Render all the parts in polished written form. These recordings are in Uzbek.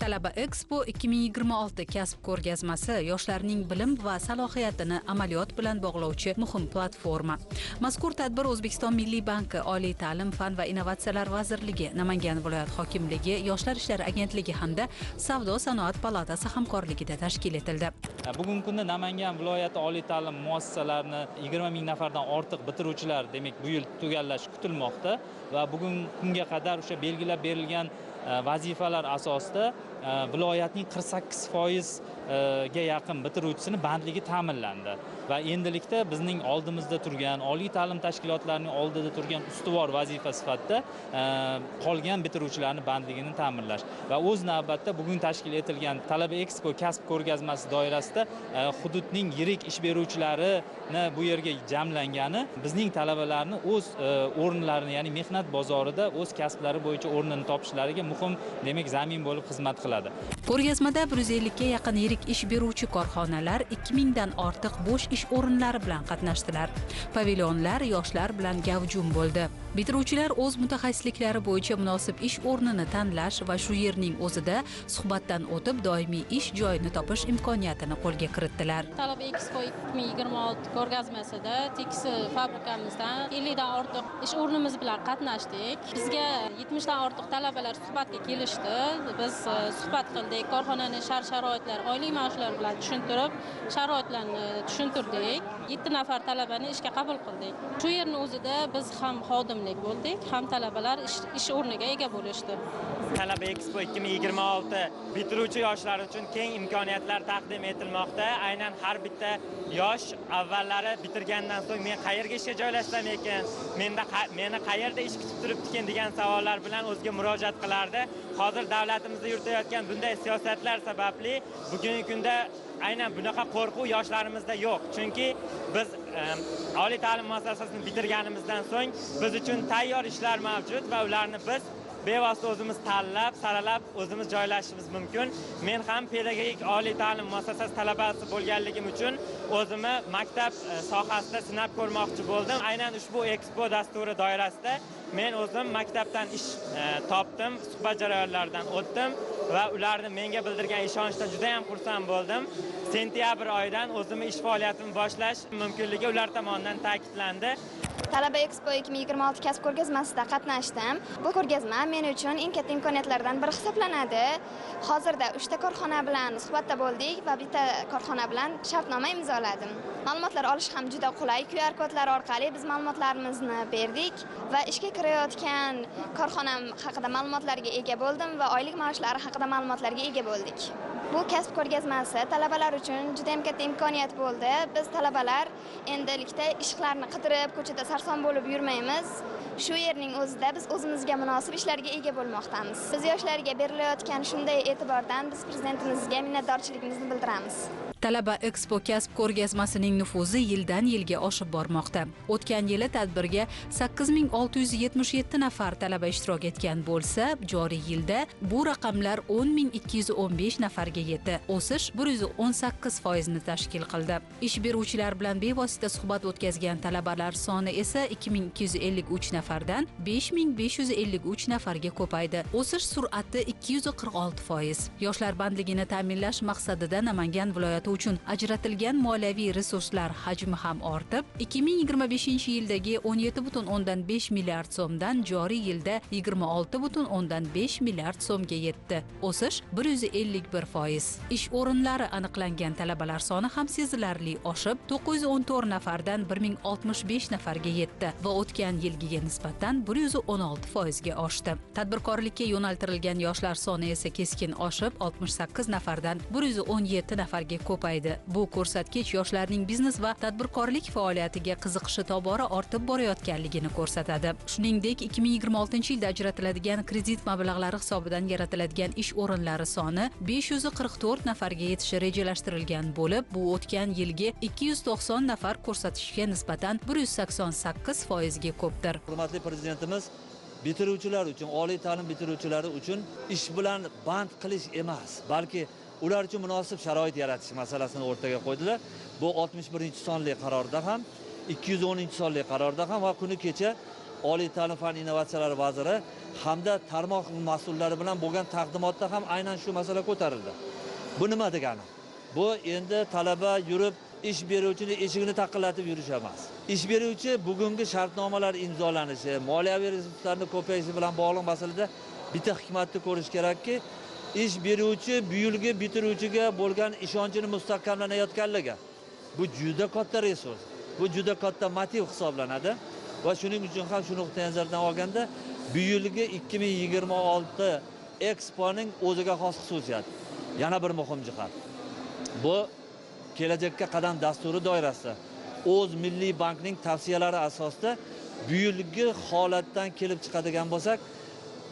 Talaba Expo 2026 kasb ko'rgazmasi yoshlarning bilim va salohiyatini amaliyot bilan bog'lovchi muhim platforma. Mazkur tadbir O'zbekiston Milliy banki, Oliy ta'lim, fan va innovatsiyalar vazirligi, Namangan viloyat hokimligi, Yoshlar ishlari agentligi hamda Savdo-sanoat palatasi hamkorligida tashkil etildi. Bugungi kunda Namangan viloyati oliy ta'lim muassasalarini 20 ming nafardan ortiq bitiruvchilar demak bu yil tugallash kutilmoqda va bugungi kunga qadar o'sha belgilab berilgan vazifalar asosida viloyatning 48% ga yaqin bitiruvchisini bandligi ta'minlandi va endilikda bizning oldimizda turgan oliy ta'lim tashkilotlarining oldida turgan ustuvor vazifa sifatida qolgan bitiruvchilarni bandligini ta'minlash va o'z navbatda bugun tashkil etilgan Talaba Expo kasb ko'rgazmasi doirasida hududning yirik ish beruvchilarini bu yerga jamlangani bizning talabalarni o'z o'rinlarini, ya'ni mehnat bozorida o'z kasblari bo'yicha o'rnini topishlariga muhim demak zamin bo'lib xizmat qiladi. Ko'rgazmada 150 ga yaqin yirik ish beruvchi korxonalar 2000 dan ortiq bo'sh ish o'rinlari bilan qatnashdilar. Pavilyonlar yoshlar bilan gavjum bo'ldi. Bitiruvchilar o'z mutaxassisliklari bo'yicha munosib ish o'rnini tanlash va shu yerning o'zida suhbatdan o'tib doimiy ish joyini topish imkoniyatini qo'lga kiritdilar. Talaba Expo 2026 ko'rgazmasida tekstil fabrikamizdan 50 dan ortiq ish o'rnimiz bilan qatnashdik. Bizga 70 dan ortiq talabalar suhbatga kelishdi. Biz suhbat qildik, korxonaning shart-sharoitlari, oylik maoshlar bilan tushuntirib, sharoitlarni tushuntirdik. 7 nafar talabani ishga qabul qildik. Shu yerning o'zida biz ham xodimlik bo'ldik, ham talabalar ish o'rniga ega bo'lishdi. Talaba Expo 2026 bitiruvchi yoshlar uchun keng imkoniyatlar taqdim etilmoqda. Aynan har bitta yosh avvallari bitirgandan so'ng men qayerga ishga joylashsam ekan, meni qayerda ish kutib turibdi ekan degan savollar bilan o'ziga murojaat qilardi. Hozir davlatimizda yuritayotgan bunday siyosatlar sababli bugungi kunda aynan bunaqa qo'rquv yoshlarimizda yo'q. Chunki biz oliy ta'lim muassasasini bitirganimizdan so'ng biz uchun tayyor ishlar mavjud va ularni biz bevosita o'zimiz tanlab, saralab o'zimiz joylashimiz mumkin. Men ham pedagogik oliy ta'lim muassasasi talabasi bo'lganligim uchun o'zimni maktab sohasida sinab ko'rmoqchi bo'ldim. Aynan ushbu Expo dasturi doirasida men o'zim maktabdan ish topdim, suhbat jarayonlaridan o'tdim va ularni menga bildirgan ishonchdan juda ham xursand bo'ldim. Sentyabr oyidan o'zimni ish faoliyatimni boshlash mumkinligi ular tomonidan ta'kidlandi. Talaba Expo 2026 kasb ko'rgazmasida qatnashdim. Bu ko'rgazma men uchun eng katta imkoniyatlardan biri hisoblanadi. Hozirda 3 ta korxona bilan suhbatda bo'ldik va bitta korxona bilan shartnoma imzoladim. Ma'lumotlar olish ham juda qulay. QR kodlar orqali biz ma'lumotlarimizni berdik va ishga kirayotgan korxonam haqida ma'lumotlarga ega bo'ldim va oylik maoshlari haqida ma'lumotlarga ega bo'ldik. Bu kasb ko'rgazmasi talabalar uchun juda ham katta imkoniyat bo'ldi. Biz talabalar endilikda ishlarni qidirib, ko'chada sarson bo'lib yurmaymiz. Shu yerning o'zida biz o'zimizga munosib ishlarga ega bo'lmoqdamiz. Biz yoshlarga berilayotgan shunday e'tibordan biz prezidentimizga minnatdorchiligimizni bildiramiz. Talaba Expo kasb ko'rgazmasining nufuzi yildan yilga oshib bormoqda. O'tgan yili tadbirga 8677 nafar talaba ishtirok etgan bo'lsa, joriy yilda bu raqamlar 10215 nafarga yetdi. O'sish 118% ni tashkil qildi. Ish beruvchilar bilan bevosita suhbat o'tkazgan talabalar soni esa 2253 nafardan 5553 nafarga ko'paydi. O'sish sur'ati 246%. Yoshlar bandligini ta'minlash maqsadida Namangan viloyati uchun ajratilgan moliyaviy resurslar hajmi ham ortib, 2025-yildagi 17,5 milliard so'mdan joriy yilda 26,5 milliard so'mga yetdi. O'sish 151%. Ish o'rinlari aniqlangan talabalar soni ham sezilarli oshib, 914 nafardan 1065 nafarga yetdi va o'tgan yilgiga nisbatan 116% ga oshdi. Tadbirkorlikka yo'naltirilgan yoshlar soni esa keskin oshib, 68 nafardan 117 nafarga ko'paydi. Bu ko'rsatkich yoshlarning biznes va tadbirkorlik faoliyatiga qiziqishi tobora ortib borayotganligini ko'rsatadi. Shuningdek, 2026-yilda ajratiladigan kredit mablag'lari hisobidan yaratiladigan ish o'rinlari soni 544 nafarga yetishi rejalashtirilgan bo'lib, bu o'tgan yilgi 290 nafar ko'rsatishga nisbatan 188% ga ko'pdir. Hurmatli prezidentimiz bitiruvchilar uchun, oliy ta'lim bitiruvchilari uchun ish bilan band qilish emas, balki ular uchun munosib sharoit yaratish masalasini o'rtaga qo'ydilar. Bu 61-sonli qarorda ham, 210-sonli qarorda ham va kuni kecha oliy ta'lim fan innovatsiyalari vaziri hamda tarmoq mas'ullari bilan bo'lgan taqdimotda ham aynan shu masala ko'tarildi. Bu nima degani? Bu endi talaba yurib ish beruvchini eshigini taqillatib yurish emas. Ish beruvchi bugungi shartnomalar imzolanishi, moliyaviy resurslarning ko'payishi bilan bog'liq masalada bitta hikmatni ko'rish kerakki, ish beruvchi bu yilgi bitiruvchiga bo'lgan ishonchini mustahkamlanayotganligi. Bu juda katta resurs. Bu juda katta motiv hisoblanadi va shuning uchun ham shu nuqtai nazardan olganda bu yilgi 2026 Exponing o'ziga xos xususiyati. Yana bir muhim jihat. Bu kelajakka qadam dasturi doirasida o'z Milliy bankning tavsiyalari asosida bu yilgi holatdan kelib chiqadigan bo'lsak,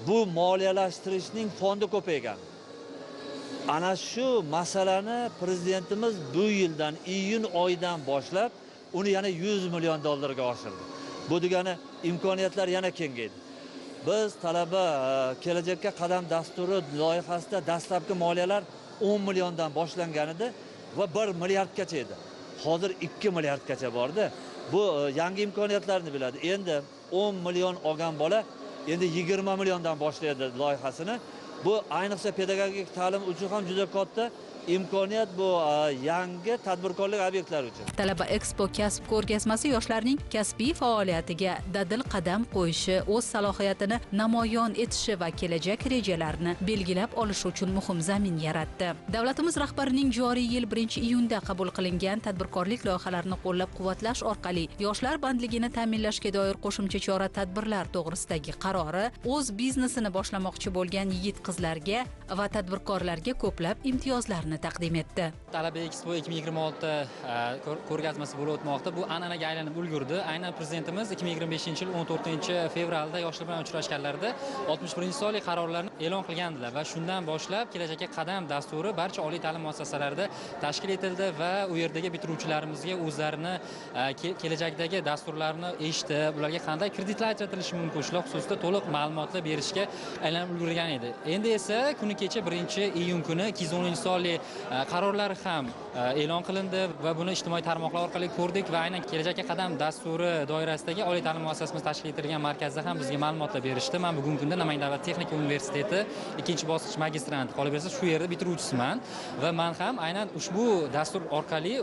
bu moliyalashtirishning fondi ko'paygan. Ana shu masalani prezidentimiz bu yildan iyun oyidan boshlab uni yana 100 million dollarga oshirdi. Bu degani imkoniyatlar yana kengaydi. Biz talaba kelajakka qadam dasturi loyihasida dastlabki moliyalar 10 milliondan boshlangan edi va 1 milliardgacha edi. Hozir 2 milliardgacha bordi. Bu yangi imkoniyatlarni biladi. Endi 10 million olgan bola endi 20 milliondan boshlaydi loyihasini. Bu ayniqsa pedagogik ta'lim uchun ham juda katta imkoniyat, bu yangi tadbirkorlik obyektlari uchun. Talaba Expo kasb ko'rgazmasi yoshlarning kasbiy faoliyatiga dadil qadam qo'yishi, o'z salohiyatini namoyon etishi va kelajak rejalarini belgilab olishi uchun muhim zamin yaratdi. Davlatimiz rahbarining joriy yil 1-iyunda qabul qilingan tadbirkorlik loyihalarini qo'llab-quvvatlash orqali yoshlar bandligini ta'minlashga doir qo'shimcha chora-tadbirlar to'g'risidagi qarori o'z biznesini boshlamoqchi bo'lgan yigit-qizlarga va tadbirkorlarga ko'plab imtiyozlarni taqdim etdi. Talaba Expo 2026 ko'rgazmasi bo'lib o'tmoqda. Bu an'anaga aylanib ulgurdi. Aynan prezidentimiz 2025-yil 14-fevralda yoshlar bilan uchrashganlarida 61-sonli qarorlarni e'lon qilgandilar va shundan boshlab kelajakka qadam dasturi barcha oliy ta'lim muassasalarida tashkil etildi va u yerdagi bitiruvchilarimizga o'zlarini kelajakdagi dasturlarni eshitib, ularga qanday kreditlar ajratilishi mumkin shular xususida to'liq ma'lumotlar berishga aylanib ulgurgan edi. Endi esa kuni kecha 1-iyun kuni 210-sonli qarorlar ham e'lon qilindi va buni ijtimoiy tarmoqlar orqali ko'rdik va aynan kelajakka qadam dasturi doirasidagi oliy ta'lim muassasamiz tashkil etilgan markazda ham bizga ma'lumotlar berishdi. Men bugungi kunda Namangan davlat texnika universiteti 2-bosqich magistranti, qolaversa shu yerda bitiruvchisiman va men ham aynan ushbu dastur orqali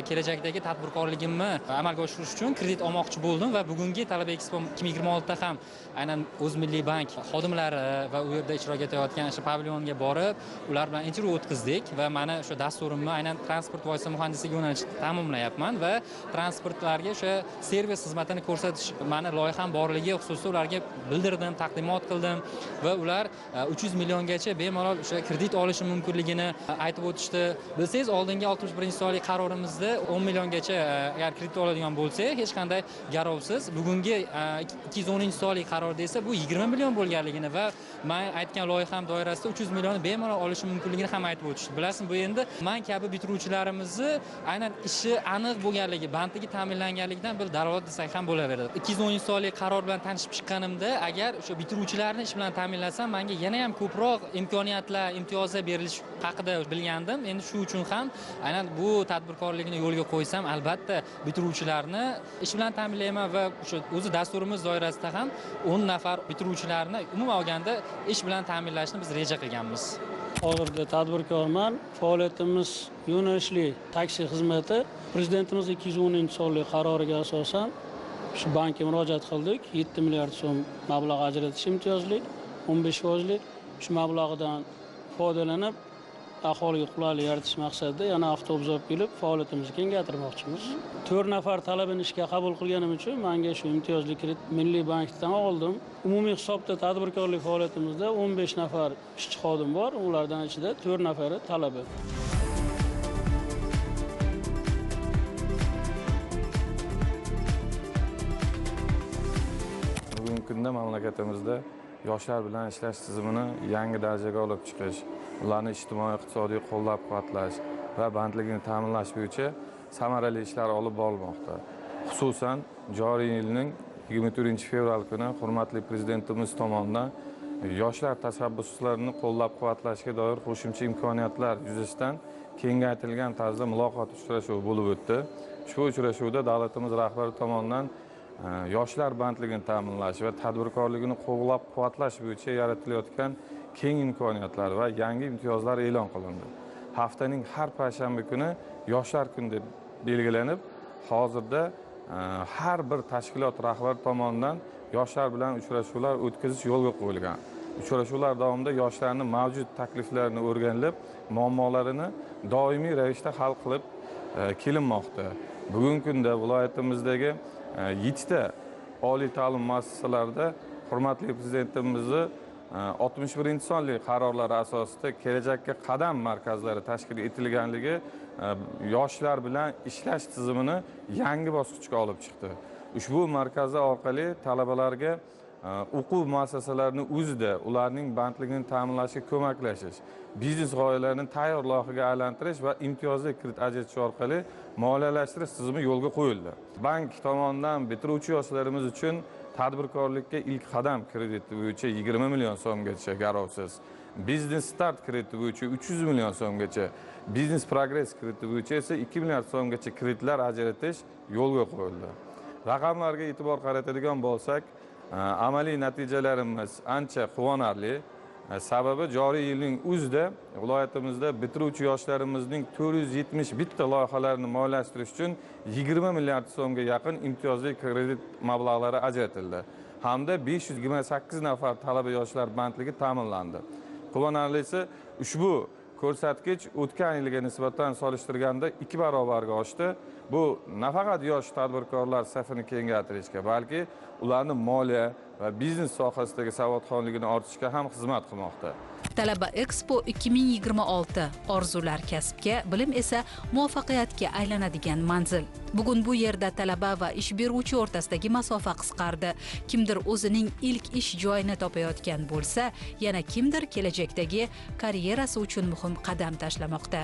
kelajakdagi tadbirkorligimni amalga oshirish uchun kredit olmoqchi bo'ldim va bugungi Talaba Expo 2026 da ham aynan o'z Milliy bank xodimlari va u yerda ishtirok etayotgan o'sha pavilyonga borib, ular bilan intervyu o'tkazdik va mana o'sha dasturimni aynan transport vosita muhandisligi yo'nalishida tamomlayapman va transportlarga o'sha servis xizmatini ko'rsatish mani loyiham borligi xususida ularga bildirdim, taqdimot qildim va ular 300 milliongacha bemalol o'sha kredit olishi mumkinligini aytib o'tishdi. Bilsangiz, oldingi 61-sonli qarorimizda 10 milliongacha agar kredit oladigan bo'lsa, hech qanday garovsiz, bugungi 210-sonli qarorda esa bu 20 million bo'lganligini va men aytgan loyiham doirasida 300 million bemalol olishi mumkinligini ham aytib o'tishdi. Bilasizmi, bu endi men kabi bitiruvchilarimizni aynan ishi aniq bo'lganligi, bandligi ta'minlanganligidan bir dalolat desak ham bo'laveradi. 210-sonli qaror bilan tanishib chiqqanimda, agar o'sha bitiruvchilarni ish bilan ta'minlasam, menga yana ham ko'proq imkoniyatlar, imtiyozlar berilishi haqida bilgandim. Endi shu uchun ham aynan bu tadbirkorlikni yo'lga qo'ysam, albatta bitiruvchilarni ish bilan ta'minlayman va o'sha o'zi dasturimiz doirasida ham 10 nafar bitiruvchilarni umuman olganda ish bilan ta'minlashni biz reja qilganmiz. Hozirda tadbirkorman. Faoliyatimiz yo'nalishli taksi xizmati. Prezidentimiz 210-sonli qaroriga asosan shu bankka murojaat qildik. 7 milliard so'm mablag' ajratish imtiyozli, 15%lik. Shu mablag'dan foydalanib aholiga qulaylik yaratish maqsadida yana avtobus olib kelib faoliyatimizni kengaytirmoqchimiz. 4 nafar talabani ishga qabul qilganim uchun menga shu imtiyozli kredit Milliy bankdan oldim. Umumiy hisobda tadbirkorlik faoliyatimizda 15 nafar ishchi xodim bor. Ulardan ichida 4 nafari talaba. Bugungi kunda mamlakatimizda yoshlar bilan ishlash tizimini yangi darajaga olib chiqish, ularni ijtimoiy-iqtisodiy qo'llab-quvvatlash va bandligini ta'minlash bo'yicha samarali ishlar olib borilmoqda. Xususan, joriy yilning 24-fevral kuni hurmatli prezidentimiz tomonidan yoshlar tashabbuslarini qo'llab-quvvatlashga doir qo'shimcha imkoniyatlar yuzasidan kengaytirilgan tarzda muloqot uchrashuvi bo'lib o'tdi. Ushbu uchrashuvda davlatimiz rahbari tomonidan yoshlar bandligini ta'minlash va tadbirkorligini qo'llab-quvvatlash bo'yicha yaratilayotgan keng imkoniyatlar va yangi imtiyozlar e'lon qilindi. Haftaning har payshanba kuni yoshlar kuni deb belgilanib, hozirda har bir tashkilot rahbari tomonidan yoshlar bilan uchrashuvlar o'tkazish yo'lga qo'yilgan. Uchrashuvlar davomida yoshlarning mavjud takliflarini o'rganilib, muammolarini doimiy ravishda hal qilib kelinmoqda. Bugungi kunda viloyatimizdagi 7 ta oliy ta'lim muassasalarida hurmatli prezidentimizni 61-sonli qarorlari asosida kelajakka qadam markazlari tashkil etilganligi yoshlar bilan ishlash tizimini yangi bosqichga olib chiqdi. Ushbu markazlar orqali talabalarga o'quv muassasalarini o'zida ularning bandligini ta'minlashga ko'maklashish, biznes g'oyalarini tayyor loyihaga aylantirish va imtiyozli kredit ajratish orqali moliyalashtirish tizimi yo'lga qo'yildi. Bank tomonidan bitiruvchi yoshlarimiz uchun tadbirkorlikka ilk qadam krediti bo'yicha 20 million so'mgacha garovsiz, Business Start krediti bo'yicha 300 million so'mgacha, Business Progress krediti bo'yicha esa 2 milliard so'mgacha kreditlar ajratish yo'lga qo'yildi. Raqamlarga e'tibor qaratadigan bo'lsak, amaliy natijalarimiz ancha quvonarli. Sababi joriy yilning o'zida viloyatimizda bitiruvchi yoshlarimizning 471 ta loyihalarini moliyalashtirish uchun 20 milliard so'mga yaqin imtiyozli kredit mablag'lari ajratildi. Hamda 528 nafar talaba yoshlar bandligi ta'minlandi. Quvonarlisi, ushbu ko'rsatkich o'tgan yilga nisbatan solishtirganda 2 barobarga oshdi. Bu nafaqat yosh tadbirkorlar safini kengaytirishga, balki ularning moliya va biznes sohasidagi savodxonligini ortishga ham xizmat qilmoqda. Talaba Expo 2026 orzular kasbga, bilim esa muvaffaqiyatga aylanadigan manzil. Bugun bu yerda talaba va ish beruvchi o'rtasidagi masofa qisqardi. Kimdir o'zining ilk ish joyini topayotgan bo'lsa, yana kimdir kelajakdagi karyerasi uchun muhim qadam tashlamoqda.